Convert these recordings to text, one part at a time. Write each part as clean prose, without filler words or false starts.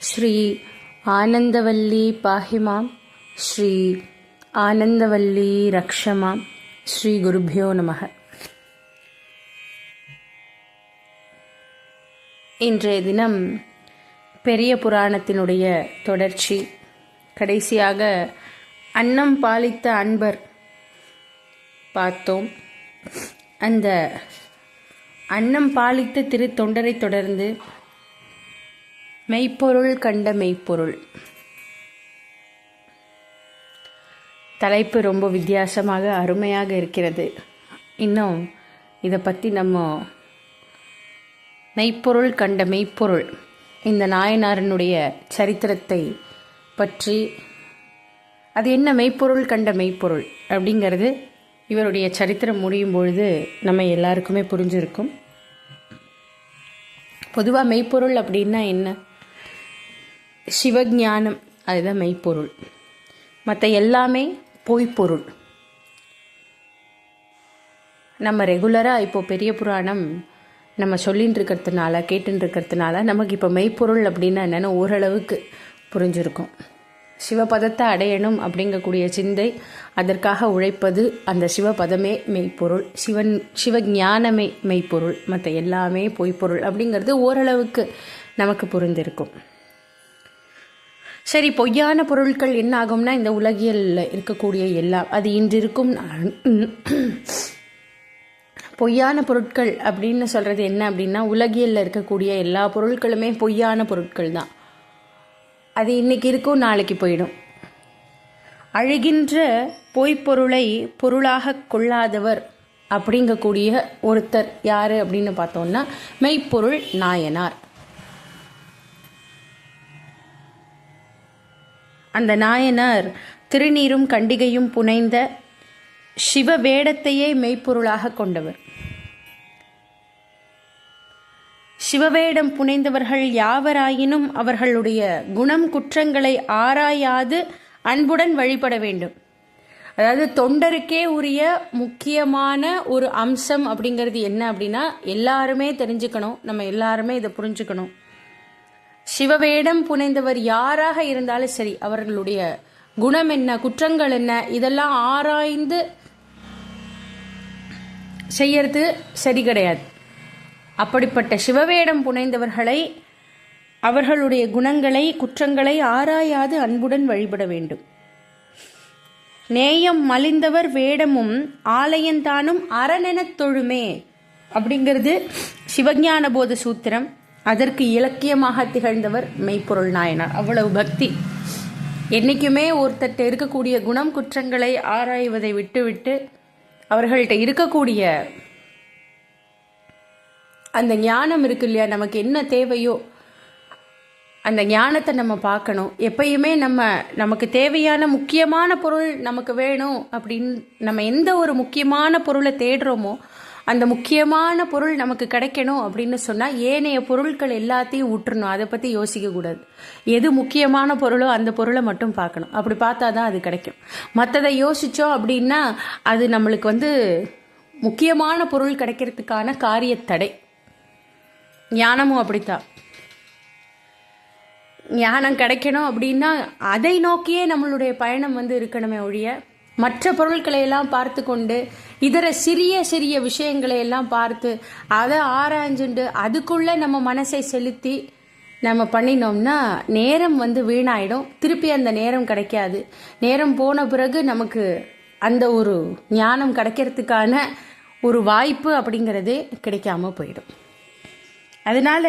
ஸ்ரீ ஆனந்தவல்லி பாஹிமாம், ஸ்ரீ ஆனந்தவல்லி ரக்ஷமாம். ஸ்ரீ குருபியோ நமக. இன்றைய தினம் பெரிய புராணத்தினுடைய தொடர்ச்சி. கடைசியாக அன்னம் பாலித்த அன்பர் பார்த்தோம். அந்த அன்னம் பாலித்த திருத்தொண்டரை தொடர்ந்து மெய்ப்பொருள் கண்ட மெய்ப்பொருள். தலைப்பு ரொம்ப வித்தியாசமாக அருமையாக இருக்கிறது. இன்னும் இதை பற்றி நம்ம மெய்ப்பொருள் கண்ட மெய்ப்பொருள் இந்த நாயனாரனுடைய சரித்திரத்தை பற்றி, அது என்ன மெய்ப்பொருள் கண்ட மெய்ப்பொருள் அப்படிங்கிறது இவருடைய சரித்திரம் முடியும் பொழுது நம்ம எல்லாருக்குமே புரிஞ்சிருக்கும். பொதுவாக மெய்ப்பொருள் அப்படின்னா என்ன? சிவஞானம், அதுதான் மெய்ப்பொருள். மற்ற எல்லாமே பொய்ப்பொருள். நம்ம ரெகுலராக இப்போது பெரிய புராணம் நம்ம சொல்லின்னு இருக்கிறதுனால, கேட்டுன்னு இருக்கிறதுனால நமக்கு இப்போ மெய்ப்பொருள் அப்படின்னா என்னென்னு ஓரளவுக்கு புரிஞ்சிருக்கும். சிவபதத்தை அடையணும் அப்படிங்கக்கூடிய சிந்தை, அதற்காக உழைப்பது, அந்த சிவபதமே மெய்ப்பொருள், சிவஞானமே மெய்ப்பொருள், மற்ற எல்லாமே பொய்ப்பொருள் அப்படிங்கிறது ஓரளவுக்கு நமக்கு புரிந்திருக்கும். சரி, பொய்யான பொருட்கள் என்ன ஆகும்னா, இந்த உலகியலில் இருக்கக்கூடிய எல்லாம், அது இன்றிருக்கும் பொய்யான பொருட்கள் அப்படின்னு சொல்கிறது என்ன அப்படின்னா, உலகியலில் இருக்கக்கூடிய எல்லா பொருட்களுமே பொய்யான பொருட்கள் தான். அது இன்னைக்கு இருக்கும், நாளைக்கு போயிடும். அழுகின்ற பொய்ப்பொருளை பொருளாக கொள்ளாதவர் அப்படிங்கக்கூடிய ஒருத்தர் யார் அப்படின்னு பார்த்தோம்னா, மெய்ப்பொருள் நாயனார். அந்த நாயனார் திருநீரும் கண்டிகையும் புனைந்த சிவ வேடத்தையே மெய்ப்பொருளாக கொண்டவர். சிவவேடம் புனைந்தவர்கள் யாவராயினும் அவர்களுடைய குணம் குற்றங்களை ஆராயாது அன்புடன் வழிபட வேண்டும். அதாவது தொண்டருக்கே உரிய முக்கியமான ஒரு அம்சம் அப்படிங்கிறது என்ன அப்படின்னா, எல்லாருமே தெரிஞ்சுக்கணும், நம்ம எல்லாருமே இதை புரிஞ்சுக்கணும். சிவவேடம் புனைந்தவர் யாராக இருந்தாலும் சரி, அவர்களுடைய குணம் என்ன, குற்றங்கள் என்ன, இதெல்லாம் ஆராய்ந்து செய்யறது சரி கிடையாது. அப்படிப்பட்ட சிவவேடம் புனைந்தவர்களை, அவர்களுடைய குணங்களை குற்றங்களை ஆராயாது அன்புடன் வழிபட வேண்டும். நேயம் மலிந்தவர் வேடமும் ஆலயந்தானும் அரணெனத் தொழுமே அப்படிங்கிறது சிவஞான போத சூத்திரம். அதற்கு இலக்கியமாக திகழ்ந்தவர் மெய்ப்பொருள் நாயனார். அவ்வளவு பக்தி. என்றைக்குமே ஒருத்தட்ட இருக்கக்கூடிய குணம் குற்றங்களை ஆராய்வதை விட்டுவிட்டு அவர்கள்ட்ட இருக்கக்கூடிய அந்த ஞானம் இருக்கு இல்லையா, நமக்கு என்ன தேவையோ அந்த ஞானத்தை நம்ம பார்க்கணும். எப்பயுமே நமக்கு தேவையான முக்கியமான பொருள் நமக்கு வேணும் அப்படின்னு நம்ம எந்த ஒரு முக்கியமான பொருளை தேடுறோமோ, அந்த முக்கியமான பொருள் நமக்கு கிடைக்கணும் அப்படின்னு சொன்னால் ஏனைய பொருட்கள் எல்லாத்தையும் விட்டுறணும். அதை பற்றி யோசிக்கக்கூடாது. எது முக்கியமான பொருளோ அந்த பொருளை மட்டும் பார்க்கணும். அப்படி பார்த்தா தான் அது கிடைக்கும். மற்றதை யோசித்தோம் அப்படின்னா அது நம்மளுக்கு முக்கியமான பொருள் கிடைக்கிறதுக்கான காரியத்தடை. ஞானமும் அப்படித்தான். ஞானம் கிடைக்கணும் அப்படின்னா அதை நோக்கியே நம்மளுடைய பயணம் இருக்கணுமே ஒழிய, மற்ற பொருட்களை எல்லாம் பார்த்து கொண்டு இதர சிறிய சிறிய விஷயங்களை எல்லாம் பார்த்து அதை ஆராய்ஞ்சுண்டு அதுக்குள்ளே நம்ம மனசை செலுத்தி நம்ம பண்ணினோம்னா நேரம் வீணாயிடும். திருப்பி அந்த நேரம் கிடைக்காது. நேரம் போன பிறகு நமக்கு அந்த ஒரு ஞானம் கிடைக்கிறதுக்கான ஒரு வாய்ப்பு அப்படிங்கிறதே கிடைக்காம போயிடும். அதனால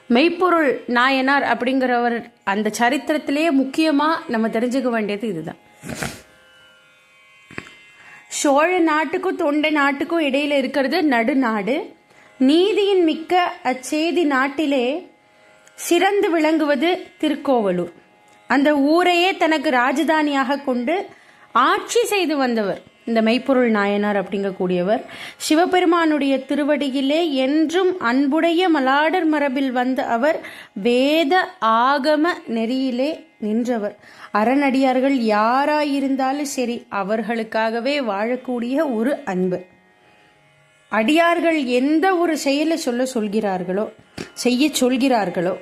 மெய்ப்பொருள் நாயனார் அப்படிங்கிறவர் அந்த சரித்திரத்திலேயே முக்கியமாக நம்ம தெரிஞ்சுக்க வேண்டியது இதுதான். சோழ நாட்டுக்கும் தொண்டை நாட்டுக்கும் இடையில இருக்கிறது நடுநாடு. நீதியின் மிக்க அச்சேதி நாட்டிலே சிறந்து விளங்குவது திருக்கோவலூர். அந்த ஊரையே தனக்கு ராஜதானியாக கொண்டு ஆட்சி செய்து வந்தவர் இந்த மெய்ப்பொருள் நாயனார் அப்படிங்கக்கூடியவர். சிவபெருமானுடைய திருவடியிலே என்றும் அன்புடைய மலாடர் மரபில் வந்த அவர் வேத ஆகம நெறியிலே நின்றவர். அறநடியார்கள் யாராயிருந்தாலும் சரி, அவர்களுக்காகவே வாழக்கூடிய ஒரு அன்பு. அடியார்கள் எந்த ஒரு செயலை செய்ய சொல்கிறார்களோ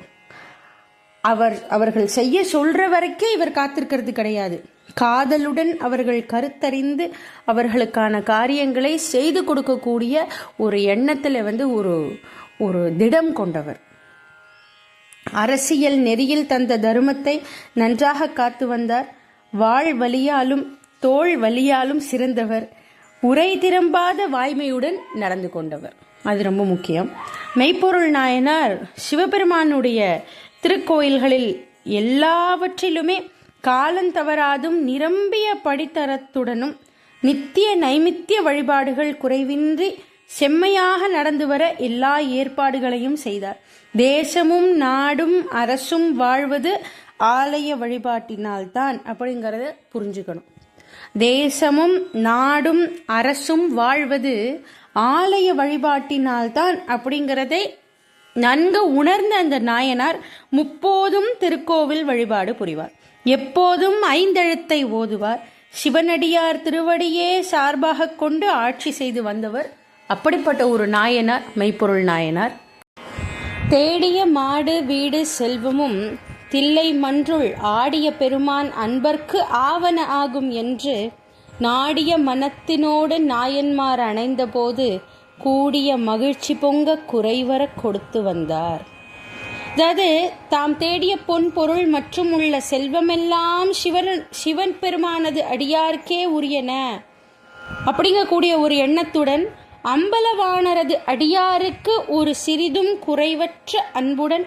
அவர்கள் செய்ய சொல்ற வரைக்கும் இவர் காத்திருக்கிறது கிடையாது. காதலுடன் அவர்கள் கருத்தறிந்து அவர்களுக்கான காரியங்களை செய்து கொடுக்கக்கூடிய ஒரு எண்ணத்தில் ஒரு திடம் கொண்டவர். அரசியல் நெறியில் தந்த தர்மத்தை நன்றாக காத்து வந்தார். வாழ் வலியாலும் தோள் வலியாலும் சிறந்தவர். உரை திரும்பாத வாய்மையுடன் நடந்து கொண்டவர். அது ரொம்ப முக்கியம். மெய்ப்பொருள் நாயனார் சிவபெருமானுடைய திருக்கோயில்களில் எல்லாவற்றிலுமே காலந்தவறாதும் நிரம்பிய படித்தரத்துடனும் நித்திய நைமித்திய வழிபாடுகள் குறைவின்றி செம்மையாக நடந்து வர எல்லா ஏற்பாடுகளையும் செய்தார். தேசமும் நாடும் அரசும் வாழ்வது ஆலய வழிபாட்டினால்தான் அப்படிங்கிறத புரிஞ்சுக்கணும். தேசமும் நாடும் அரசும் வாழ்வது ஆலய வழிபாட்டினால்தான் அப்படிங்கிறதை நன்கு உணர்ந்த அந்த நாயனார் முப்போதும் திருக்கோவில் வழிபாடு புரிவார். எப்போதும் ஐந்தெழுத்தை ஓதுவார். சிவனடியார் திருவடியே சார்பாக கொண்டு ஆட்சி செய்து வந்தவர். அப்படிப்பட்ட ஒரு நாயனார் மெய்ப்பொருள் நாயனார். தேடிய மாடு வீடு செல்வமும் தில்லை மன்றுள் ஆடிய பெருமான் அன்பர்க்கு ஆவன ஆகும் என்று நாடிய மனத்தினோடு நாயன்மார் அணைந்தபோது கூடிய மகிழ்ச்சி பொங்க குறைவர கொடுத்து வந்தார். அதாவது தாம் தேடிய பொன் பொருள் மற்றும் உள்ள செல்வமெல்லாம் சிவன் பெருமானது அடியார்க்கே உரியன அப்படிங்கக்கூடிய ஒரு எண்ணத்துடன் அம்பலவானரது அடியாருக்கு ஒரு சிறிதும் குறைவற்ற அன்புடன்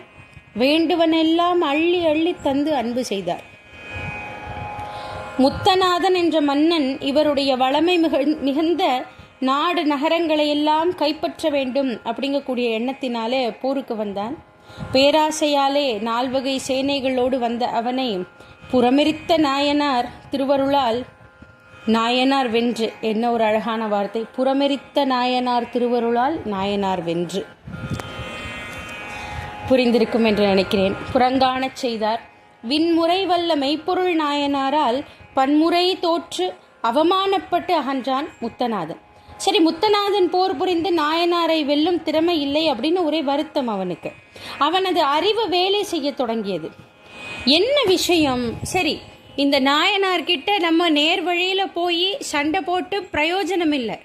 வேண்டுவனெல்லாம் அள்ளி அள்ளி தந்து அன்பு செய்தார். முத்தநாதன் என்ற மன்னன் இவருடைய வளமை மிகுந்த நாடு நகரங்களையெல்லாம் கைப்பற்ற வேண்டும் அப்படிங்கக்கூடிய எண்ணத்தினாலே போருக்கு வந்தான். பேராசையாலே 4 வகை சேனைகளோடு வந்த அவனை புறமெரித்த நாயனார் திருவருளால் நாயனார் வென்று, என்ன ஒரு அழகான வார்த்தை, புறமெரித்த நாயனார் திருவருளால் நாயனார் வென்று புரிந்திருக்கும் என்று நினைக்கிறேன். புறங்காணச் செய்தார். விண்முறை வல்ல மெய்ப்பொருள் நாயனாரால் பன்முறை தோற்று அவமானப்பட்டு அகன்றான் முத்தநாதன். சரி, முத்தநாதன் போர் புரிந்து நாயனாரை வெல்லும் திறமை இல்லை அப்படின்னு ஒரே வருத்தம் அவனுக்கு. அவனது அறிவு வேலை செய்ய தொடங்கியது. என்ன விஷயம்? சரி, இந்த நாயனார்கிட்ட நம்ம நேர் வழியில போய் சண்டை போட்டு பிரயோஜனம் இல்லை,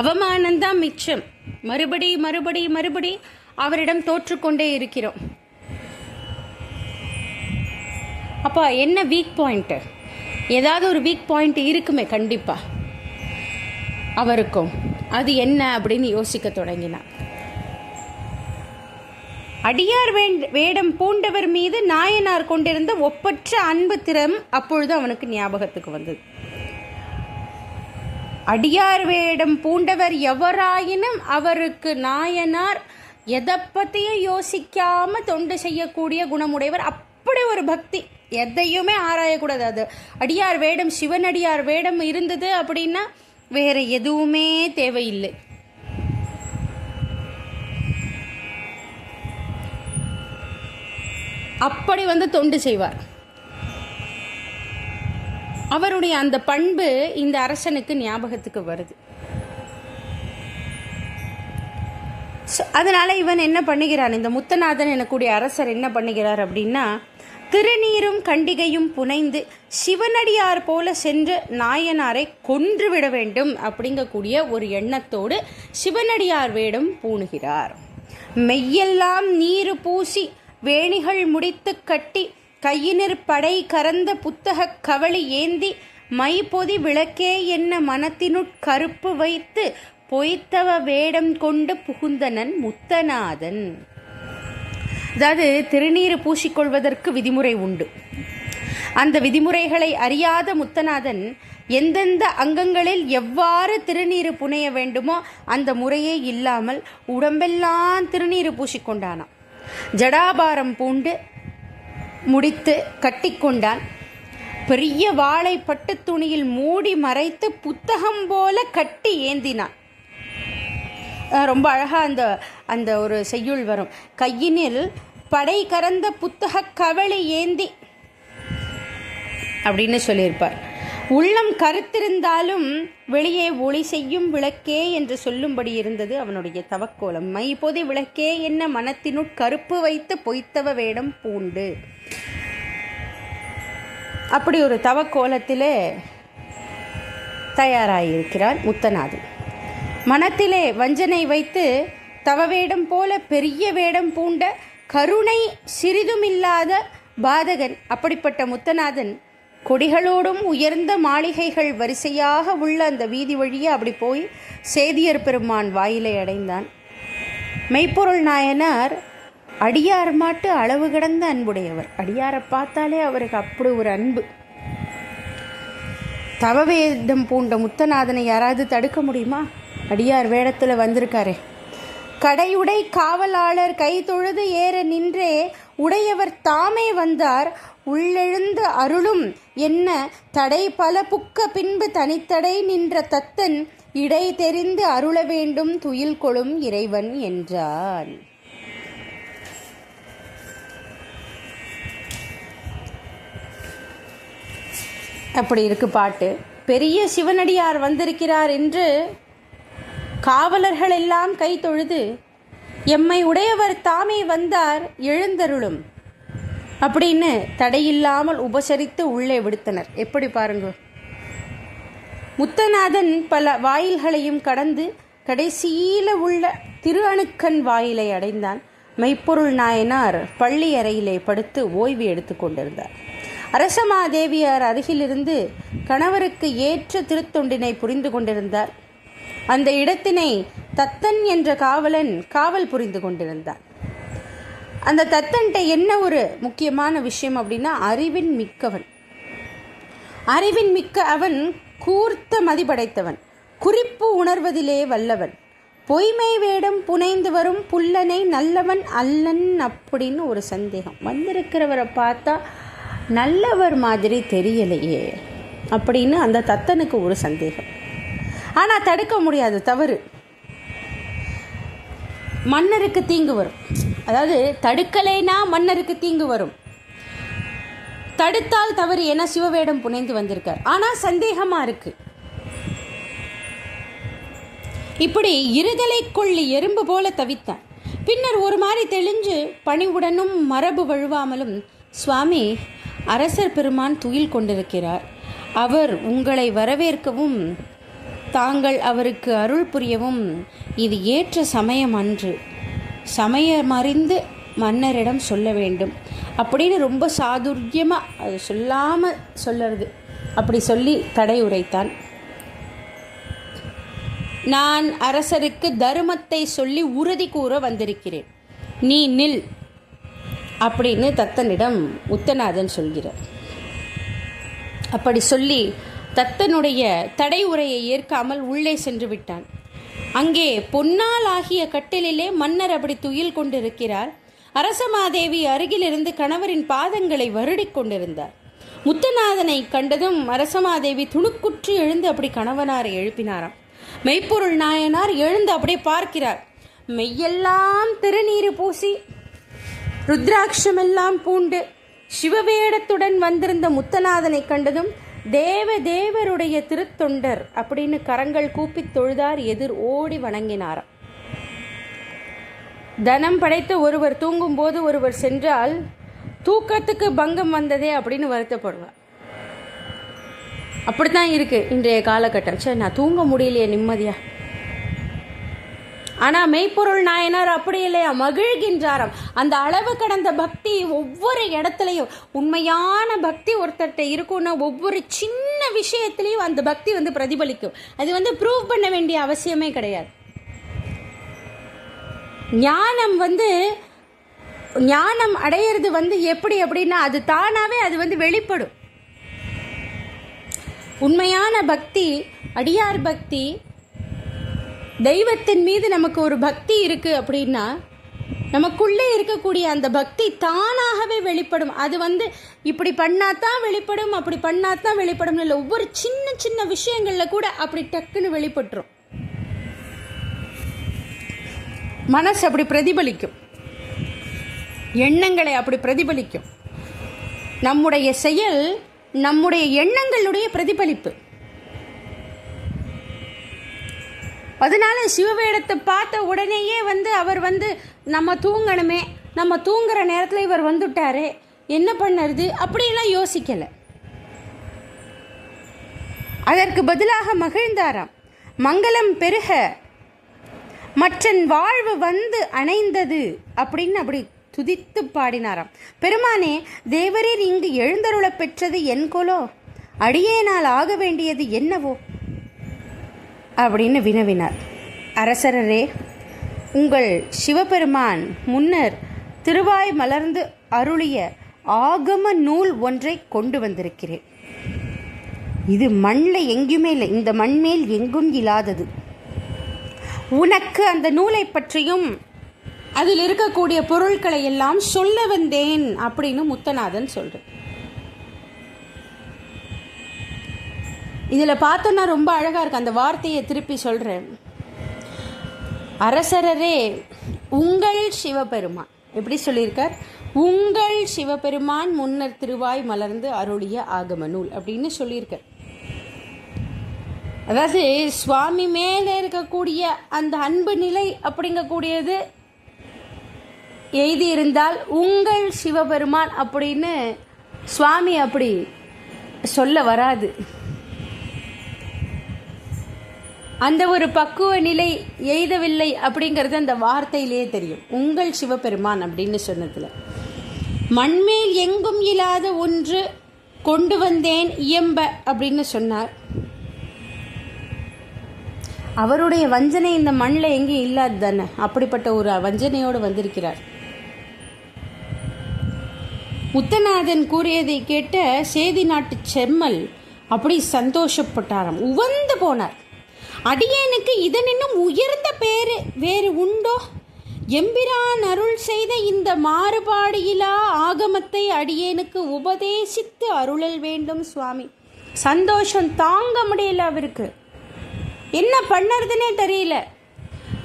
அவமானம்தான் மிச்சம். மறுபடி அவரிடம் தோற்றுக்கொண்டே இருக்கிறோம். அப்பா என்ன வீக் பாயிண்ட்? ஏதாவது ஒரு வீக் பாயிண்ட் இருக்குமே கண்டிப்பா அவருக்கும். அது என்ன அப்படின்னு யோசிக்க தொடங்கினார். அடியார் வேடம் பூண்டவர் மீது நாயனார் கொண்டிருந்த ஒப்பற்ற அன்பு திறம் அப்பொழுது அவனுக்கு ஞாபகத்துக்கு வந்தது. அடியார் வேடம் பூண்டவர் எவராயினும் அவருக்கு நாயனார் எதை பற்றியும் யோசிக்காம தொண்டு செய்யக்கூடிய குணமுடையவர். அப்படி ஒரு பக்தி, எதையுமே ஆராயக்கூடாது. அது அடியார் வேடம், சிவனடியார் வேடம் இருந்தது அப்படின்னா வேற எதுவுமே தேவையில்லை. அப்படி தொண்டு செய்வார். அவருடைய அந்த பண்பு இந்த அரசனுக்கு ஞாபகத்துக்கு வருது. அதனால இவன் என்ன பண்ணுகிறான், இந்த முத்தநாதன் எனக்கூடிய அரசர் என்ன பண்ணுகிறார் அப்படின்னா, திருநீரும் கண்டிகையும் புனைந்து சிவனடியார் போல சென்று நாயனாரை கொன்றுவிட வேண்டும் அப்படிங்கக்கூடிய ஒரு எண்ணத்தோடு சிவனடியார் வேடம் பூணுகிறார். மெய்யெல்லாம் நீரு பூசி வேணிகள் முடித்து கட்டி கையினிற் படை கறந்த புத்தக கவளி ஏந்தி மைப்பொதி விளக்கே என்ன மனத்தினுட்கருப்பு வைத்து பொய்த்தவ வேடம் கொண்டு புகுந்தனன் முத்தநாதன். அதாவது திருநீறு பூசிக்கொள்வதற்கு விதிமுறை உண்டு. அந்த விதிமுறைகளை அறியாத முத்தநாதன் எந்தெந்த அங்கங்களில் எவ்வாறு திருநீறு புனைய வேண்டுமோ அந்த முறையே இல்லாமல் உடம்பெல்லாம் திருநீறு பூசிக்கொண்டானாம். ஜடாபாரம் பூண்டு முடித்து கட்டிக்கொண்டான். பெரிய வாளை பட்டு துணியில் மூடி மறைத்து புத்தகம் போல கட்டி ஏந்தினான். ரொம்ப அழகாக அந்த ஒரு செய்யுள் வரும். கையினில் படை கறந்த புத்தக கவளி ஏந்தி அப்படின்னு சொல்லியிருப்பார். உள்ளம் கருத்திருந்தாலும் வெளியே ஒளி செய்யும் விளக்கே என்று சொல்லும்படி இருந்தது அவனுடைய தவக்கோலம். மைபொதி விளக்கே என்ன மனத்தினுட் கருப்பு வைத்து பொய்த்தவ வேடம் பூண்டு. அப்படி ஒரு தவக்கோலத்திலே தயாராகியிருக்கிறார் முத்தநாதன். மனத்திலே வஞ்சனை வைத்து தவவேடம் போல பெரிய வேடம் பூண்ட கருணை சிறிதுமில்லாத பாதகன். அப்படிப்பட்ட முத்தநாதன் கொடிகளோடும் உயர்ந்த மாளிகைகள் வரிசையாக உள்ள அந்த வீதி வழியே அப்படி போய் சேதியர் பெருமான் வாயிலை அடைந்தான். மெய்ப்பொருள் நாயனார் அடியார் மாட்டு அளவு கடந்த அன்புடையவர். அடியாரை பார்த்தாலே அவருக்கு அப்படி ஒரு அன்பு. தவவேதம் பூண்ட முத்தநாதனை யாராவது தடுக்க முடியுமா? அடியார் வேடத்தில் வந்திருக்காரே. கடையுடை காவலாளர் கை தொழுது ஏற நின்றே உடையவர் தாமே வந்தார் உள்ளெழுந்து அருளும் என்ன தடை பல புக்க பின்பு தனித்தடை நின்ற தத்தன் இடை தெரிந்து அருள வேண்டும் துயில் கொளும் இறைவன் என்றான். அப்படி இருக்கு பாட்டு. பெரிய சிவனடியார் வந்திருக்கிறார் என்று காவலர்கள் எல்லாம் கை தொழுது எம்மை உடையவர் தாமே வந்தார் எழுந்தருளும் அப்படின்னு தடையில்லாமல் உபசரித்து உள்ளே விடுத்தனர். எப்படி பாருங்க. முத்தநாதன் பல வாயில்களையும் கடந்து கடைசியில உள்ள திரு அணுக்கன் வாயிலை அடைந்தான். மெய்ப்பொருள் நாயனார் பள்ளி அறையிலே படுத்து ஓய்வு எடுத்து கொண்டிருந்தார். அரசமாதேவியார் அருகிலிருந்து கணவருக்கு ஏற்ற திருத்தொண்டினை புரிந்து கொண்டிருந்தார். அந்த இடத்தினை தத்தன் என்ற காவலன் காவல் புரிந்து கொண்டிருந்தான். அந்த தத்தன்ட்ட என்ன ஒரு முக்கியமான விஷயம் அப்படின்னா, அறிவின் மிக்கவன். அறிவின் மிக்க அவன் கூர்த்த மதிபடைத்தவன், குறிப்பு உணர்வதிலே வல்லவன், பொய்மை வேடம் புனைந்து வரும் புல்லனை நல்லவன் அல்லன் அப்படின்னு ஒரு சந்தேகம். வந்திருக்கிறவரை பார்த்தா நல்லவர் மாதிரி தெரியலையே அப்படின்னு அந்த தத்தனுக்கு ஒரு சந்தேகம். ஆனால் தடுக்க முடியாது, தவறு. மன்னருக்கு தீங்கு வரும். அதாவது தடுக்கலைனா மன்னருக்கு தீங்கு வரும். தடுத்தால் தவறு. என சிவவேடம் புனைந்து வந்திருக்கார். ஆனால் சந்தேகமாக இருக்கு. இப்படி இருதலை கொள்ளி எறும்பு போல தவித்தான். பின்னர் ஒரு மாதிரி தெளிஞ்சு பணிவுடனும் மரபு வழுவாமலும், சுவாமி, அரசர் பெருமான் துயில் கொண்டிருக்கிறார். அவர் உங்களை வரவேற்கவும் தாங்கள் அவருக்கு அருள் புரியவும் இது ஏற்ற சமயம் அன்று. சமயமறிந்து மன்னரிடம் சொல்ல வேண்டும் அப்படின்னு ரொம்ப சாதுரியமாக அது சொல்லாமல் சொல்லுறது. அப்படி சொல்லி தடை உரைத்தான். நான் அரசருக்கு தருமத்தை சொல்லி உறுதி கூற வந்திருக்கிறேன், நீ நில் அப்படின்னு தத்தனிடம் முத்தநாதன் சொல்கிறார். அப்படி சொல்லி தத்தனுடைய தடை உரையை ஏற்காமல் உள்ளே சென்று விட்டான். அங்கே பொன்னால் ஆகிய கட்டிலே மன்னர் அப்படி துயில் கொண்டிருக்கிறார். அரசமாதேவி அருகிலிருந்து கணவரின் பாதங்களை வருடிக் கொண்டிருந்தார். முத்தநாதனை கண்டதும் அரசமாதேவி துணுக்குற்று எழுந்து அப்படி கணவனாரை எழுப்பினாராம். மெய்ப்பொருள் நாயனார் எழுந்து அப்படியே பார்க்கிறார். மெய்யெல்லாம் திருநீறு பூசி ருத்ராட்சமெல்லாம் பூண்டு சிவவேடத்துடன் வந்திருந்த முத்தநாதனை கண்டதும் தேவருடைய திருத்தொண்டர் அப்படின்னு கரங்கள் கூப்பி தொழுதார். எதிர் ஓடி வணங்கினாராம். தனம் படைத்த ஒருவர் தூங்கும் போது ஒருவர் சென்றால் தூக்கத்துக்கு பங்கம் வந்ததே அப்படின்னு வருத்தப்படுவார். அப்படித்தான் இருக்கு இன்றைய காலகட்டம். சரி, நான் தூங்க முடியலையே நிம்மதியா. ஆனால் மெய்ப்பொருள் நாயனார் அப்படி இல்லையா, மகிழ்கின்றாராம். அந்த அளவு கடந்த பக்தி ஒவ்வொரு இடத்துலையும், உண்மையான பக்தி ஒருத்தர்கிட்ட இருக்குன்னா ஒவ்வொரு சின்ன விஷயத்துலையும் அந்த பக்தி பிரதிபலிக்கும். அது ப்ரூவ் பண்ண வேண்டிய அவசியமே கிடையாது. ஞானம் அடையிறது எப்படி அப்படின்னா அது தானாகவே அது வெளிப்படும். உண்மையான பக்தி, அடியார் பக்தி, தெய்வத்தின் மீது நமக்கு ஒரு பக்தி இருக்குது அப்படின்னா நமக்குள்ளே இருக்கக்கூடிய அந்த பக்தி தானாகவே வெளிப்படும். அது இப்படி பண்ணாதான் வெளிப்படும், அப்படி பண்ணாதான் வெளிப்படும் இல்லை. ஒவ்வொரு சின்ன சின்ன விஷயங்களில் கூட அப்படி டக்குன்னு வெளிப்பட்டுரும். மனசு அப்படி பிரதிபலிக்கும், எண்ணங்களை அப்படி பிரதிபலிக்கும். நம்முடைய செயல் நம்முடைய எண்ணங்களுடைய பிரதிபலிப்பு. அதனால சிவவேடத்தை பார்த்த உடனேயே அவர் நம்ம தூங்கணுமே, நம்ம தூங்குற நேரத்தில் இவர் வந்துட்டாரு, என்ன பண்ணுறது அப்படியெல்லாம் யோசிக்கலை. அதற்கு பதிலாக மகிழ்ந்தாராம். மங்களம் பெருக மற்றன் வாழ்வு அணைந்தது அப்படின்னு அப்படி துதித்து பாடினாராம். பெருமானே, தேவரீர் இங்கு எழுந்தருள பெற்றது என் கோலோ, அடியேனால் ஆக வேண்டியது என்னவோ அப்படின்னு வினவினார். அரசரே, உங்கள் சிவபெருமான் முன்னர் திருவாய் மலர்ந்து அருளிய ஆகம நூல் ஒன்றை கொண்டு வந்திருக்கிறேன். இது மண்ணில் எங்குமே இல்லை, இந்த மண்மேல் எங்கும் இல்லாதது. உனக்கு அந்த நூலை பற்றியும் அதில் இருக்கக்கூடிய பொருட்களை எல்லாம் சொல்ல வந்தேன் அப்படின்னு முத்தநாதன் சொல்றேன். இதில் பார்த்தோன்னா ரொம்ப அழகாக இருக்கு. அந்த வார்த்தையை திருப்பி சொல்கிறேன். அரசரே, உங்கள் சிவபெருமான் எப்படி சொல்லியிருக்கார்? உங்கள் சிவபெருமான் முன்னர் திருவாய் மலர்ந்து அருளிய ஆகம நூல் அப்படின்னு சொல்லியிருக்கார். அதாவது சுவாமி மேலே இருக்கக்கூடிய அந்த அன்பு நிலை அப்படிங்கக்கூடியது எழுதியிருந்தால் உங்கள் சிவபெருமான் அப்படின்னு சுவாமி அப்படி சொல்ல வராது. அந்த ஒரு பக்குவ நிலை எய்தவில்லை அப்படிங்கிறது அந்த வார்த்தையிலேயே தெரியும். உங்கள் சிவபெருமான் அப்படின்னு சொன்னதுல மண்மேல் எங்கும் இல்லாத ஒன்று கொண்டு வந்தேன் இயம்ப அப்படின்னு சொன்னார். அவருடைய வஞ்சனை இந்த மண்ணில் எங்கேயும் இல்லாது தானே, அப்படிப்பட்ட ஒரு வஞ்சனையோடு வந்திருக்கிறார். முத்தநாதன் கூறியதை கேட்ட சேதி நாட்டு செம்மல் அப்படி சந்தோஷப்பட்டாராம், உவந்து போனார். அடியேனுக்கு இதனினும் உயர்ந்த பேரு வேறு உண்டோ? எம்பிரான் அருள் செய்த இந்த மாறுபாடியிலா ஆகமத்தை அடியேனுக்கு உபதேசித்து அருளல் வேண்டும் சுவாமி. சந்தோஷம் தாங்க முடியல அவருக்கு, என்ன பண்ணுறதுனே தெரியல.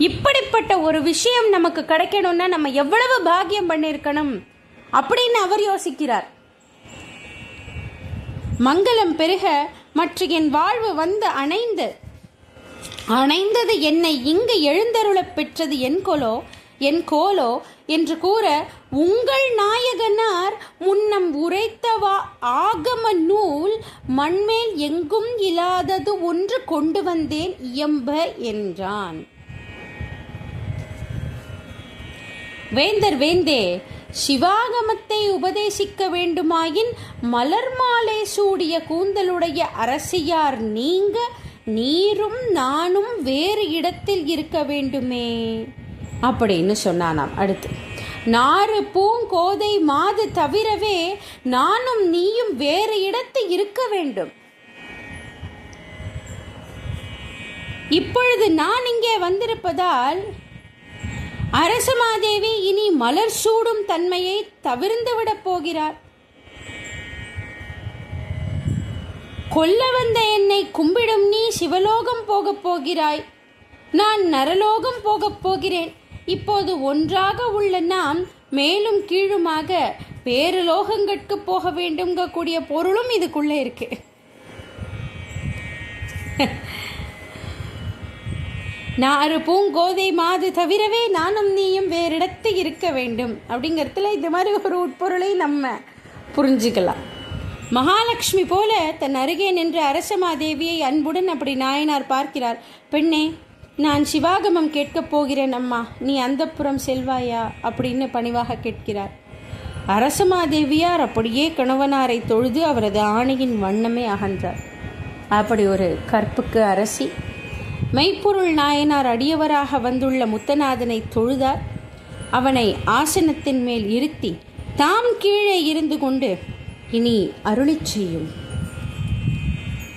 இப்படிப்பட்ட ஒரு விஷயம் நமக்கு கிடைக்கணும்னா நம்ம எவ்வளவு பாக்கியம் பண்ணியிருக்கணும் அப்படின்னு அவர் யோசிக்கிறார். மங்களம் பெருக மற்ற என் வாழ்வு அணைந்தது என்னை இங்கு எழுந்தருள பெற்றது என் கோலோ என்று கூற, உங்கள் நாயகனார் முன்னம் உரைத்தவா ஆகம நூல் மண்மேல் எங்கும் இல்லாதது ஒன்று கொண்டு வந்தேன் இயம்ப என்றான். வேந்தே, சிவாகமத்தை உபதேசிக்க வேண்டுமாயின் மலர் மாலை சூடிய கூந்தலுடைய அரசியார் நீரும் நானும் வேறு இடத்தில் இருக்க வேண்டுமே அப்படின்னு சொன்னானாம். அடுத்து, நாறு பூங்கோதை மாது தவிரவே நானும் நீயும் வேறு இடத்தில் இருக்க வேண்டும். இப்பொழுது நான் இங்கே வந்திருப்பதால் அரசமாதேவி இனி மலர் சூடும் தன்மையை தவிர்ந்துவிடப் போகிறார். கொல்ல வந்த என்னை கும்பிடும் நீ சிவலோகம் போகப் போகிறாய், நான் நரலோகம் போகப் போகிறேன். இப்போது ஒன்றாக உள்ள நாம் மேலும் கீழுமாக வேறு லோகங்களுக்கு போக வேண்டும்ங்க கூடிய பொருளும் இதுக்குள்ள இருக்கு. நாறு பூங்கோதை மாது தவிரவே நானும் நீயும் வேறு இடத்தில் இருக்க வேண்டும் அப்படிங்கிறதுல இந்த மாதிரி ஒரு உட்பொருளை நம்ம புரிஞ்சுக்கலாம். மகாலட்சுமி போல தன் அருகே நின்ற அரசமாதேவியை அன்புடன் அப்படி நாயனார் பார்க்கிறார். பெண்ணே, நான் சிவாகமம் கேட்கப் போகிறேன் அம்மா, நீ அந்தப்புறம் செல்வாயா அப்படின்னு பணிவாக கேட்கிறார். அரசமாதேவியார் அப்படியே கணவனாரை தொழுது அவரது ஆணையின் வண்ணமே அகன்றார். அப்படி ஒரு கற்புக்கு அரசி மெய்ப்பொருள் நாயனார் அடியவராக வந்துள்ள முத்தநாதனை தொழுதார். அவனை ஆசனத்தின் மேல் இருத்தி தாம் கீழே இருந்து கொண்டு, இனி அருளிச் செய்யும்.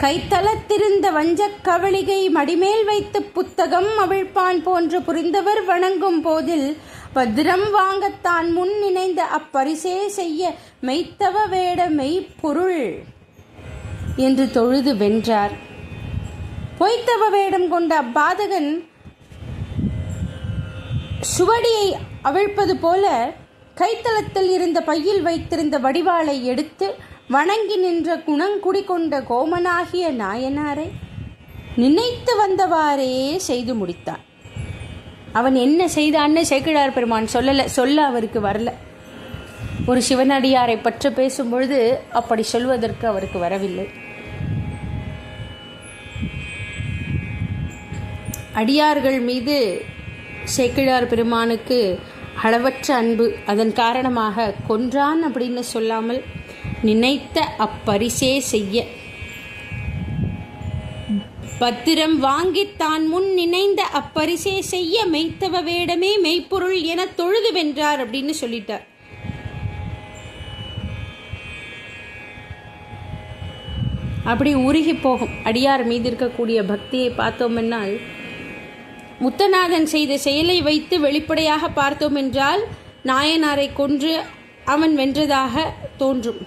கைத்தலத்திருந்த வஞ்சக் கவளிகை மடிமேல் வைத்து புத்தகம் அவிழ்ப்பான் போன்று புரிந்தவர் வணங்கும் போதில் பத்திரம் வாங்கத்தான் முன் நினைந்த அப்பரிசே செய்ய மெய்த்தவ வேட மெய்ப்பொருள் என்று தொழுது வென்றார். பொய்த்தவ வேடம் கொண்ட அப்பாதகன் சுவடியை அவிழ்ப்பது போல கைத்தளத்தில் இருந்த பையில் வைத்திருந்த வடிவாளை எடுத்து வணங்கி நின்ற குணங்குடி கொண்ட கோமனாகிய நாயனாரை நினைத்து வந்தவாறே செய்து முடித்தான். அவன் என்ன செய்தான்னு சேக்கிழார் பெருமான் சொல்ல அவருக்கு வரல. ஒரு சிவனடியாரை பற்றி பேசும்பொழுது அப்படி சொல்வதற்கு அவருக்கு வரவில்லை. அடியார்கள் மீது சேக்கிழார் பெருமானுக்கு அளவற்ற அன்பு. அதன் காரணமாக கொன்றான் அப்படின்னு சொல்லாமல் நினைத்த அப்பரிசே செய்ய, பத்திரம் வாங்கித்தான் முன் நினைந்த அப்பரிசே செய்ய மெய்த்தவ வேடமே மெய்ப்பொருள் என தொழுது வென்றார் அப்படின்னு சொல்லிட்டார். அப்படி உருகி போகும் அடியார் மீது இருக்கக்கூடிய பக்தியை பார்த்தோம் என்றால், முத்தநாதன் செய்த செயலை வைத்து வெளிப்படையாக பார்த்தோம் என்றால் நாயனாரை கொன்று அவன் வென்றதாக தோன்றும்.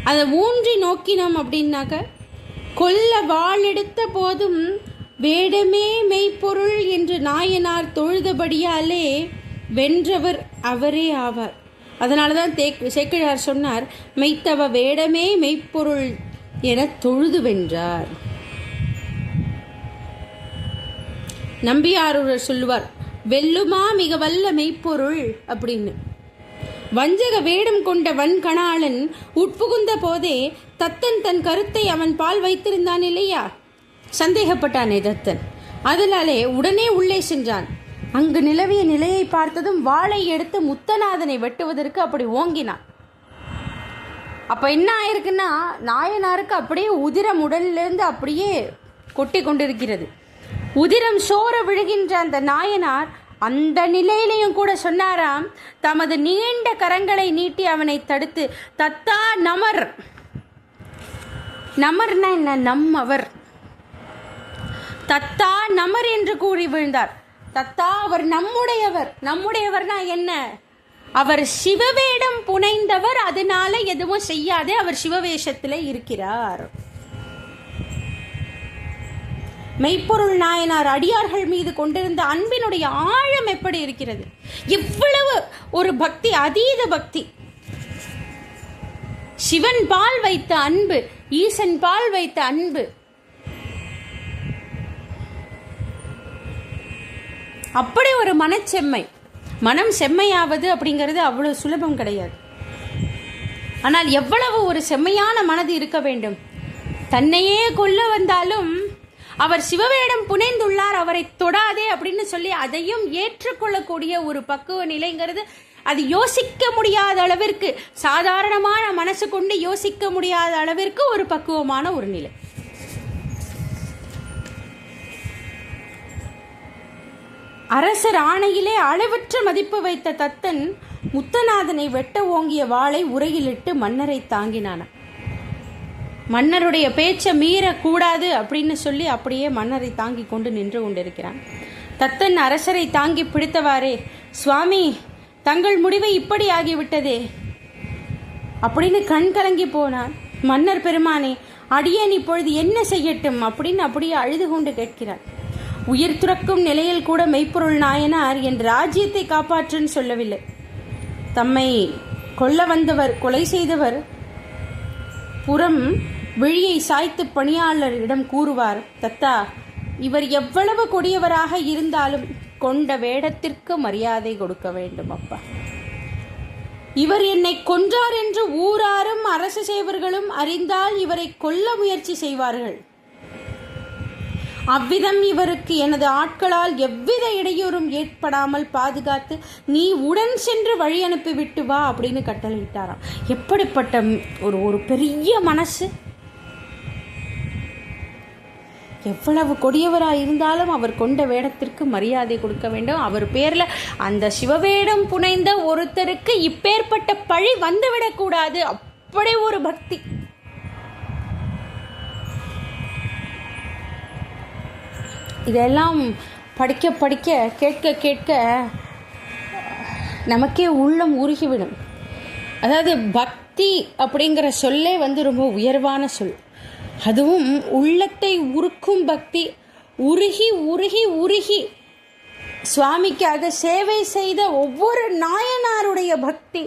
அதை ஊன்றி நோக்கினோம் அப்படின்னாக்க, கொல்ல வாளெடுத்த போதும் வேடமே மெய்ப்பொருள் என்று நாயனார் தொழுதபடியாலே வென்றவர் அவரே ஆவார். அதனால தான் சேக்கிழார் சொன்னார், மெய்த்தவ வேடமே மெய்ப்பொருள் என தொழுது வென்றார். நம்பியாரூரர் சொல்லுவார், வெல்லுமா மிக வல்ல மெய்ப்பொருள் அப்படின்னு. வஞ்சக வேடம் கொண்ட வன்கணாளன் உட்புகுந்த போதே தத்தன் தன் கருத்தை அவன் பால் வைத்திருந்தான் இல்லையா? சந்தேகப்பட்டானே தத்தன். அதனாலே உடனே உள்ளே சென்றான். அங்கு நிலவிய நிலையை பார்த்ததும் வாளை எடுத்து முத்தநாதனை வெட்டுவதற்கு அப்படி ஓங்கினான். அப்ப என்ன ஆயிருக்குன்னா, நாயனாருக்கு அப்படியே உதிரம் உடலிலிருந்து அப்படியே கொட்டி கொண்டிருக்கிறது. உதிரம் சோர விழுகின்ற அந்த நாயனார் அந்த நிலையிலையும் கூட சொன்னாராம், தமது நீண்ட கரங்களை நீட்டி அவனை தடுத்து, தத்தா நமர். நமர்னா என்ன? நம்மவர். தத்தா நமர் என்று கூறி விழுந்தார். தத்தா, அவர் நம்முடையவர். நம்முடையவர்னா என்ன? அவர் சிவவேடம் புனைந்தவர், அதனால எதுவும் செய்யாதே, அவர் சிவவேஷத்தில் இருக்கிறார். மெய்ப்பொருள் நாயனார் அடியார்கள் மீது கொண்டிருந்த அன்பினுடைய ஆழம் எப்படி இருக்கிறது! எவ்வளவு ஒரு பக்தி, அதீத பக்தி. சிவன் பால் வைத்த அன்பு, ஈசன் பால் வைத்த அன்பு. அப்படி ஒரு மனச்செம்மை. மனம் செம்மையாவது அப்படிங்கிறது அவ்வளவு சுலபம் கிடையாது. ஆனால் எவ்வளவு ஒரு செம்மையான மனது இருக்க வேண்டும்! தன்னையே கொல்ல வந்தாலும் அவர் சிவவேடம் புனைந்துள்ளார், அவரை தொடாதே அப்படின்னு சொல்லி அதையும் ஏற்றுக்கொள்ளக்கூடிய ஒரு பக்குவ நிலைங்கிறது, அது யோசிக்க முடியாத அளவிற்கு, சாதாரணமான மனசு கொண்டு யோசிக்க முடியாத அளவிற்கு ஒரு பக்குவமான ஒரு நிலை. அரசர் ஆணையிலே அளவற்ற மதிப்பு வைத்த தத்தன் முத்தநாதனை வெட்ட ஓங்கிய வாளை உரையிலிட்டு மன்னரை தாங்கினான. மன்னருடைய பேச்சை மீறக்கூடாது அப்படின்னு சொல்லி அப்படியே மன்னரை தாங்கி கொண்டு நின்று கொண்டிருக்கிறான். தத்தன் அரசரை தாங்கி பிடித்தவாறே, சுவாமி, தங்கள் முடிவை இப்படி ஆகிவிட்டதே அப்படின்னு கண் கலங்கி போனான். மன்னர் பெருமானே, அடியேன் இப்பொழுது என்ன செய்யட்டும் அப்படின்னு அப்படியே அழுது கொண்டு கேட்கிறார். உயிர் துறக்கும் நிலையில் கூட மெய்ப்பொருள் நாயனார் என் ராஜ்யத்தை காப்பாற்றுன்னு சொல்லவில்லை. தம்மை கொல்ல வந்தவர், கொலை செய்தவர் புறம் விழியை சாய்த்து பணியாளரிடம் கூறுவார், தத்தா, இவர் எவ்வளவு கொடியவராக இருந்தாலும் கொண்ட வேடத்திற்கு மரியாதை கொடுக்க வேண்டும் அப்பா. இவர் என்னை கொன்றார் என்று ஊராரும் அரசு சேவர்களும் அறிந்தால் இவரை கொல்ல முயற்சி செய்வார்கள். அவ்விதம் இவருக்கு எனது ஆட்களால் எவ்வித இடையூறும் ஏற்படாமல் பாதுகாத்து நீ உடன் சென்று வழி அனுப்பி விட்டு வா அப்படின்னு கட்டளையிட்டாராம். எப்படிப்பட்ட ஒரு பெரிய மனசு! எவ்வளவு கொடியவராக இருந்தாலும் அவர் கொண்ட வேடத்திற்கு மரியாதை கொடுக்க வேண்டும். அவர் பேர்ல அந்த சிவவேடம் புனைந்த ஒருத்தருக்கு இப்பேற்பட்ட பழி வந்துவிடக்கூடாது. அப்படி ஒரு பக்தி. இதெல்லாம் படிக்க படிக்க, கேட்க கேட்க நமக்கே உள்ளம் உருகிவிடும். அதாவது பக்தி அப்படிங்கிற சொல்லே ரொம்ப உயர்வான சொல். அதுவும் உள்ளத்தை உருக்கும் பக்தி. உருகி உருகி உருகி சுவாமிக்காக சேவை செய்த ஒவ்வொரு நாயனாருடைய பக்தி,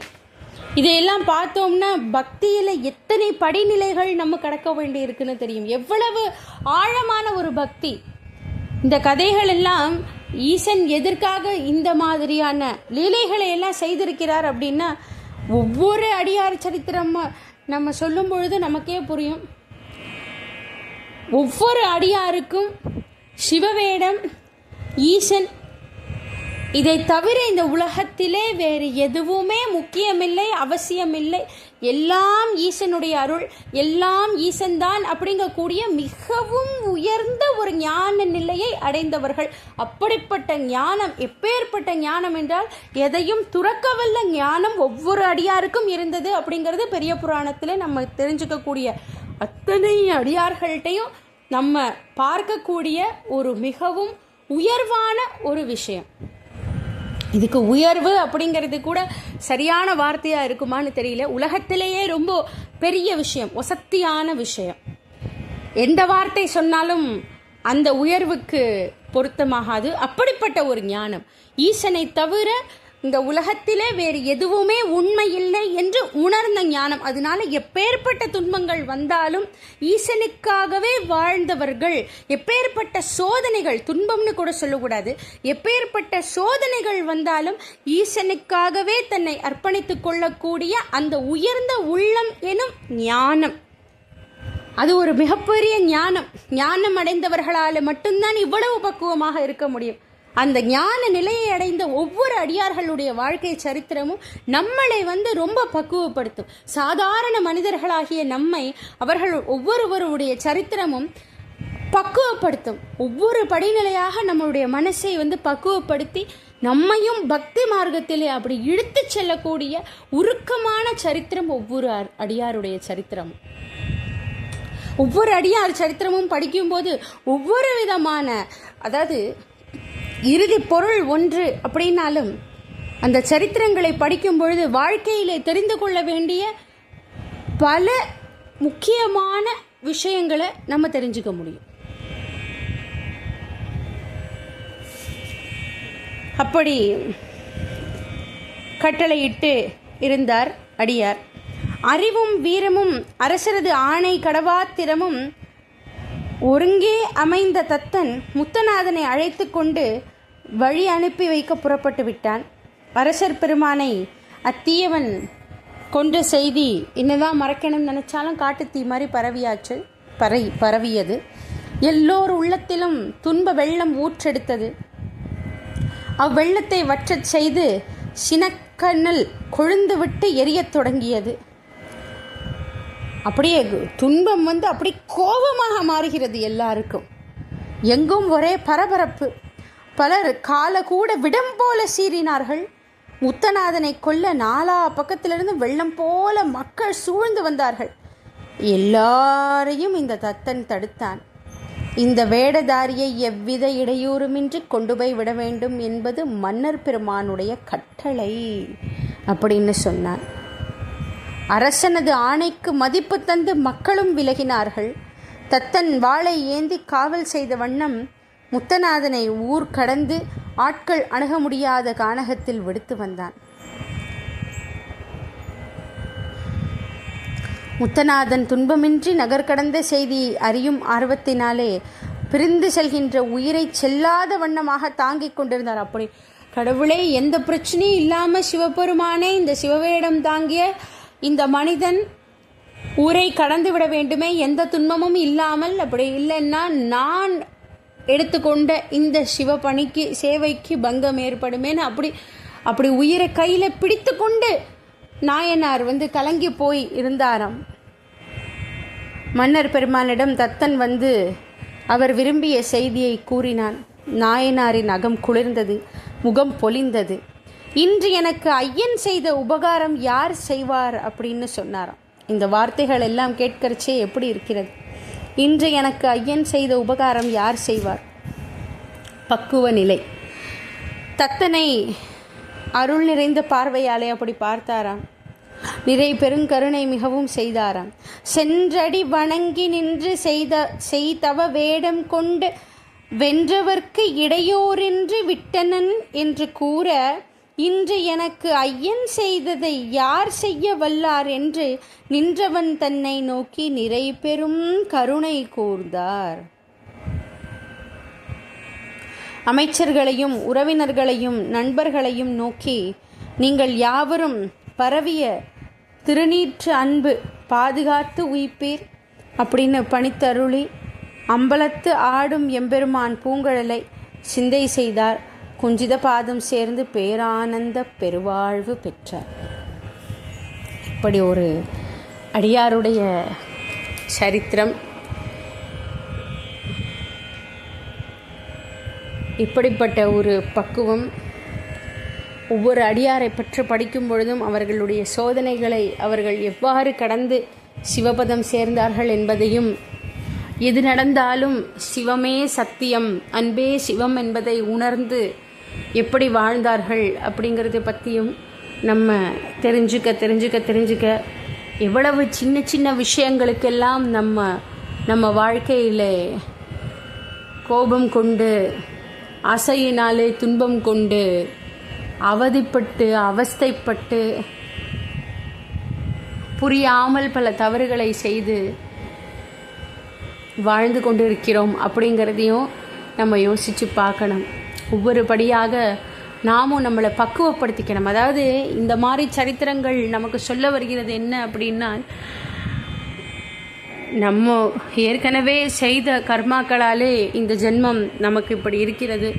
இதையெல்லாம் பார்த்தோம்னா பக்தியில் எத்தனை படிநிலைகள் நம்ம கடக்க வேண்டி இருக்குன்னு தெரியும். எவ்வளவு ஆழமான ஒரு பக்தி. இந்த கதைகள் எல்லாம் ஈசன் எதற்காக இந்த மாதிரியான லீலைகளை எல்லாம் செய்திருக்கிறார் அப்படின்னா, ஒவ்வொரு அடியார் சரித்திரம் நம்ம சொல்லும் பொழுது நமக்கே புரியும். ஒவ்வொரு அடியாருக்கும் சிவவேடம், ஈசன், இதை தவிர இந்த உலகத்திலே வேறு எதுவுமே முக்கியமில்லை, அவசியமில்லை. எல்லாம் ஈசனுடைய அருள், எல்லாம் ஈசன்தான் அப்படிங்கக்கூடிய மிகவும் உயர்ந்த ஒரு ஞான நிலையை அடைந்தவர்கள். அப்படிப்பட்ட ஞானம், எப்பேற்பட்ட ஞானம் என்றால் எதையும் துறக்கவல்ல ஞானம் ஒவ்வொரு அடியாருக்கும் இருந்தது அப்படிங்கிறது பெரிய புராணத்தில் நம்ம தெரிஞ்சுக்கக்கூடிய அத்தனை அடியார்கள்ட்டையும் நம்ம பார்க்கக்கூடிய ஒரு மிகவும் உயர்வான ஒரு விஷயம். இதுக்கு உயர்வு அப்படிங்கிறது கூட சரியான வார்த்தையாக இருக்குமான்னு தெரியல. உலகத்திலேயே ரொம்ப பெரிய விஷயம், வசத்தியான விஷயம். எந்த வார்த்தை சொன்னாலும் அந்த உயர்வுக்கு பொருத்தமாகாது. அப்படிப்பட்ட ஒரு ஞானம், ஈசனை தவிர இந்த உலகத்திலே வேறு எதுவுமே உண்மை இல்லை என்று உணர்ந்த ஞானம். அதனால எப்பேற்பட்ட துன்பங்கள் வந்தாலும் ஈசனுக்காகவே வாழ்ந்தவர்கள், எப்பேற்பட்ட சோதனைகள், துன்பம்னு கூட சொல்லக்கூடாது, எப்பேற்பட்ட சோதனைகள் வந்தாலும் ஈசனுக்காகவே தன்னை அர்ப்பணித்துக் கொள்ளக்கூடிய அந்த உயர்ந்த உள்ளம் எனும் ஞானம், அது ஒரு மிகப்பெரிய ஞானம். ஞானம் அடைந்தவர்களால் மட்டும்தான் இவ்வளவு பக்குவமாக இருக்க முடியும். அந்த ஞான நிலையை அடைந்த ஒவ்வொரு அடியார்களுடைய வாழ்க்கை சரித்திரமும் நம்மளை ரொம்ப பக்குவப்படுத்தும். சாதாரண மனிதர்களாகிய நம்மை அவர்கள் ஒவ்வொருவருடைய சரித்திரமும் பக்குவப்படுத்தும். ஒவ்வொரு படிநிலையாக நம்மளுடைய மனசை பக்குவப்படுத்தி நம்மையும் பக்தி மார்க்கத்திலே அப்படி இழுத்து செல்லக்கூடிய உருக்கமான சரித்திரம் ஒவ்வொரு அடியாருடைய சரித்திரமும். ஒவ்வொரு அடியார் சரித்திரமும் படிக்கும்போது ஒவ்வொரு விதமான, அதாவது இறுதி பொருள் ஒன்று அப்படின்னாலும் அந்த சரித்திரங்களை படிக்கும் பொழுது வாழ்க்கையிலே தெரிந்து கொள்ள வேண்டிய பல முக்கியமான விஷயங்களை நம்ம தெரிஞ்சுக்க முடியும். அப்படி கட்டளையிட்டு இருந்தார் அடியார். அறிவும் வீரமும் அரசரது ஆணை கடவாத்திரமும் ஒருங்கே அமைந்த தத்தன் முத்தநாதனை அழைத்து கொண்டு வழி அனுப்பி வைக்க புறப்பட்டு விட்டான். அரசர் பெருமானை அத்தீயவன் கொன்ற செய்தி என்னதான் மறக்கணும்னு நினைச்சாலும் காட்டு தீ மாதிரி பரவியது. எல்லோர் உள்ளத்திலும் துன்ப வெள்ளம் ஊற்றெடுத்தது. அவ்வெள்ளத்தை வற்றச் செய்து சினக்கண்ணல் கொழுந்து விட்டு எரியத் தொடங்கியது. அப்படியே துன்பம் அப்படி கோபமாக மாறுகிறது எல்லாருக்கும். எங்கும் ஒரே பரபரப்பு. பலர் கால கூட விடம் போல சீறினார்கள். முத்தநாதனை கொல்ல நாலா பக்கத்திலிருந்து வெள்ளம் போல மக்கள் சூழ்ந்து வந்தார்கள். எல்லாரையும் இந்த தத்தன் தடுத்தான். இந்த வேடதாரியை எவ்வித இடையூறுமின்றி கொண்டு போய் விட வேண்டும் என்பது மன்னர் பெருமானுடைய கட்டளை அப்படின்னு சொன்னான். அரசனது ஆணைக்கு மதிப்பு தந்து மக்களும் விலகினார்கள். தத்தன் வாளை ஏந்தி காவல் செய்த வண்ணம் முத்தநாதனை ஊர் கடந்து ஆட்கள் அணுக முடியாத கானகத்தில் விடுத்து வந்தான். முத்தநாதன் துன்பமின்றி நகர் கடந்த செய்தி அறியும் ஆர்வத்தினாலே பிரிந்து செல்கின்ற உயிரை செல்லாத வண்ணமாக தாங்கிக் கொண்டிருந்தார். அப்படி கடவுளே, எந்த பிரச்சனையும் இல்லாமல் சிவபெருமானே இந்த சிவவேடம் தாங்கிய இந்த மனிதன் ஊரை கடந்து விட வேண்டுமே, எந்த துன்பமும் இல்லாமல். அப்படி இல்லைன்னா நான் எடுத்துக்கொண்ட இந்த சிவபணிக்கு சேவைக்கு பங்கம் ஏற்படுமேன்னு அப்படி உயிரை கையில் பிடித்து கொண்டு நாயனார் கலங்கி போய் இருந்தாராம். மன்னர் பெருமானிடம் தத்தன் அவர் விரும்பிய செய்தியை கூறினான். நாயனாரின் அகம் குளிர்ந்தது, முகம் பொலிந்தது. இன்று எனக்கு ஐயன் செய்த உபகாரம் யார் செய்வார் அப்படின்னு சொன்னாராம். இந்த வார்த்தைகள் எல்லாம் கேட்கறச்சே எப்படி இருக்கிறது? இன்று எனக்கு ஐயன் செய்த உபகாரம் யார் செய்வார்? பக்குவ நிலை. தத்தனை அருள் நிறைந்த பார்வையாலே அப்படி பார்த்தாராம். நிறை பெருங்கருணை மிகவும் செய்தாராம். சென்றடி வணங்கி நின்று செய்தவ வேடம் கொண்டு வென்றவர்க்கு இடையோரின்றி விட்டனன் என்று கூற இன்று எனக்கு ஐயன் செய்ததை யார் செய்ய வல்லார் என்று நின்றவன் தன்னை நோக்கி நிறை பெரும் கருணை கூர்ந்தார். அமைச்சர்களையும் உறவினர்களையும் நண்பர்களையும் நோக்கி, நீங்கள் யாவரும் பரவிய திருநீற்று அன்பு பாதுகாத்து உயிப்பீர் அப்படின்னு பணித்தருளி அம்பலத்து ஆடும் எம்பெருமான் பூங்கழலை சிந்தை செய்தார். குஞ்சித பாதம் சேர்ந்து பேரானந்த பெருவாழ்வு பெற்றார். இப்படி ஒரு அடியாருடைய சரித்திரம். இப்படிப்பட்ட ஒரு பக்குவம் ஒவ்வொரு அடியாரை பற்றி படிக்கும் பொழுதும் அவர்களுடைய சோதனைகளை அவர்கள் எவ்வாறு கடந்து சிவபதம் சேர்ந்தார்கள் என்பதையும், எது நடந்தாலும் சிவமே சத்தியம், அன்பே சிவம் என்பதை உணர்ந்து எப்படி வாழ்ந்தார்கள் அப்படிங்கிறத பற்றியும் நம்ம தெரிஞ்சுக்க எவ்வளவு சின்ன சின்ன விஷயங்களுக்கெல்லாம் நம்ம வாழ்க்கையில் கோபம் கொண்டு, ஆசையினாலே துன்பம் கொண்டு, அவதிப்பட்டு அவஸ்தைப்பட்டு புரியாமல் பல தவறுகளை செய்து வாழ்ந்து கொண்டு இருக்கிறோம் அப்படிங்கிறதையும் நம்ம யோசித்து பார்க்கணும். ஒவ்வொரு படியாக நாமும் நம்மளை பக்குவப்படுத்திக்கணும். அதாவது இந்த மாதிரி சரித்திரங்கள் நமக்கு சொல்ல வருகிறது என்ன அப்படின்னா, நம்ம ஏற்கனவே செய்த கர்மாக்களாலே இந்த ஜென்மம் நமக்கு இப்படி இருக்கிறது.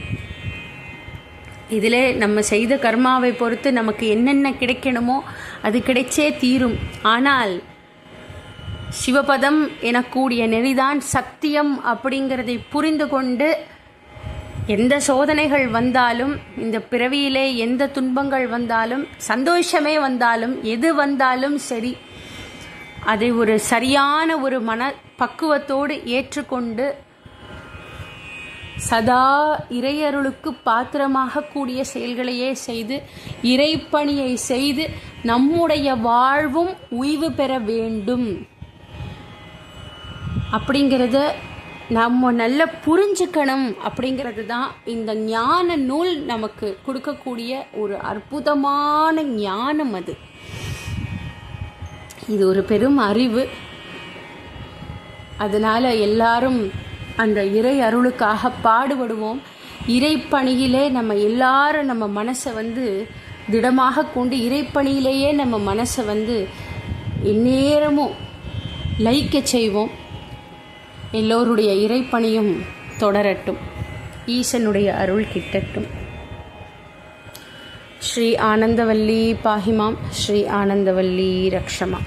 இதில் நம்ம செய்த கர்மாவை பொறுத்து நமக்கு என்னென்ன கிடைக்கணுமோ அது கிடைச்சே தீரும். ஆனால் சிவபதம் எனக்கூடிய நெறிதான் சத்தியம் அப்படிங்கிறதை புரிந்து கொண்டு எந்த சோதனைகள் வந்தாலும், இந்த பிறவியிலே எந்த துன்பங்கள் வந்தாலும், சந்தோஷமே வந்தாலும், எது வந்தாலும் சரி, அதை ஒரு சரியான ஒரு மன பக்குவத்தோடு ஏற்றுக்கொண்டு சதா இறையருளுக்கு பாத்திரமாக கூடிய செயல்களையே செய்து இறைப்பணியை செய்து நம்முடைய வாழ்வும் உய்வு பெற வேண்டும் அப்படிங்கிறத நம்ம நல்லா புரிஞ்சுக்கணும். அப்படிங்கிறது தான் இந்த ஞான நூல் நமக்கு கொடுக்கக்கூடிய ஒரு அற்புதமான ஞானம். இது ஒரு பெரும் அறிவு. அதனால் எல்லாரும் அந்த இறை அருளுக்காக பாடுபடுவோம். இறைப்பணியிலே நம்ம எல்லாரும் நம்ம மனசை திடமாக கொண்டு இறைப்பணியிலேயே நம்ம மனசை எந்நேரமும் லயிக்க செய்வோம். எல்லோருடைய இறைப்பணியும் தொடரட்டும். ஈசனுடைய அருள் கிட்டட்டும். ஸ்ரீ ஆனந்தவல்லி பாஹிமாம், ஸ்ரீ ஆனந்தவல்லி ரக்ஷமா.